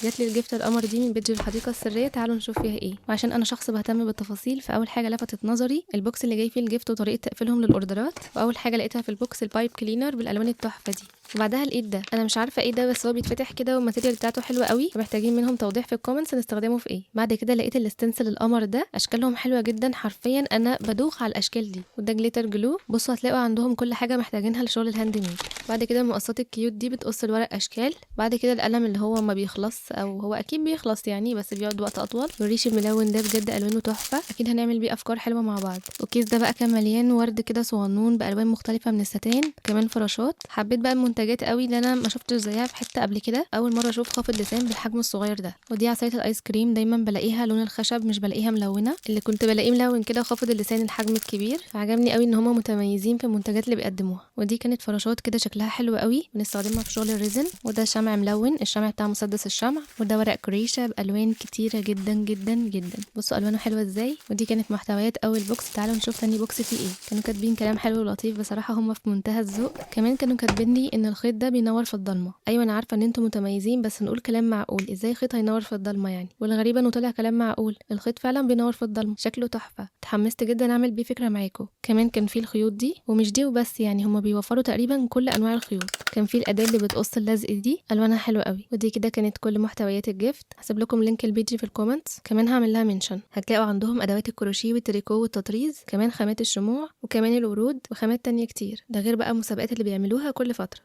جاتلي الجيفت القمر دي من بيج الحديقه السريه، تعالوا نشوف فيها ايه. وعشان انا شخص بهتم بالتفاصيل، فاول حاجه لفتت نظري البوكس اللي جاي فيه الجيفت وطريقه تقفيلهم للاوردرات. واول حاجه لقيتها في البوكس البايب كلينر بالالوان التحفه دي. وبعدها الايد ده انا مش عارفه ايه ده، بس هو بيتفتح كده والماتيريال بتاعته حلوه قوي، فمحتاجين منهم توضيح في الكومنتس نستخدمه في ايه. بعد كده لقيت الاستنسل القمر ده، اشكالهم حلوه جدا، حرفيا انا بدوخ على الاشكال دي. وده جليتر جلو، بصوا هتلاقوا عندهم كل حاجه محتاجينها لشغل الهاند ميد. بعد كده المقصات الكيوت دي بتقص الورق اشكال. بعد كده القلم اللي هو ما بيخلص، او هو اكيد بيخلص يعني بس بيقعد وقت اطول. والريش الملون ده بجد الوانه تحفه، اكيد هنعمل بيه افكار حلوه مع بعض. والكيس ده بقى كان مليان ورد كده صغنون بالوان مختلفه من الستان، كمان فراشات. حبيت بقى المنتجات قوي، اللي انا ما شفتش زيها في حته قبل كده، اول مره اشوف خافض لسان بالحجم الصغير ده. ودي عصايه الايس كريم، دايما بلاقيها لون الخشب مش بلاقيها ملونه، اللي كنت بلاقيه ملون كده وخافض اللسان الحجم الكبير، فعجبني قوي ان هما متميزين في المنتجات اللي بيقدموها. ودي كانت فراشات كده شكلها حلو قوي، بنستخدمها في شغل الريزن. وده شمع ملون، الشمع بتاع مسدس الشمع. وده ورق كريشه بالوان كتيره جدا جدا جدا، بصوا الوانه حلوه ازاي. ودي كانت محتويات اول بوكس. تعالوا نشوف تاني بوكس فيه ايه. كانوا كاتبين كلام حلو ولطيف بصراحه، هما في منتهى الذوق. كمان كانوا كاتبين لي ان الخيط ده بينور في الضلمه. ايوه انا عارفه ان انتم متميزين، بس نقول كلام معقول، ازاي خيط هينور في الضلمه يعني؟ والغريبه انه طلع كلام معقول، الخيط فعلا بينور في الضلمه، شكله تحفه. اتحمست جدا اعمل بيه فكره معاكم. كمان كان فيه الخيوط دي، ومش دي وبس يعني، هما بيوفروا تقريبا كل انواع الخيوط. كان فيه الاداه اللي بتقص اللزق دي، الوانها حلوه قوي. ودي كده كانت كل محتويات الجيفت. هسيب لكم لينك البيج في الكومنتس، كمان هعمل لها منشن. هتلاقوا عندهم ادوات الكروشيه والتريكو والتطريز، كمان خامات الشموع، وكمان الورود، وخامات تانية كتير. ده غير بقى المسابقات اللي بيعملوها كل فتره.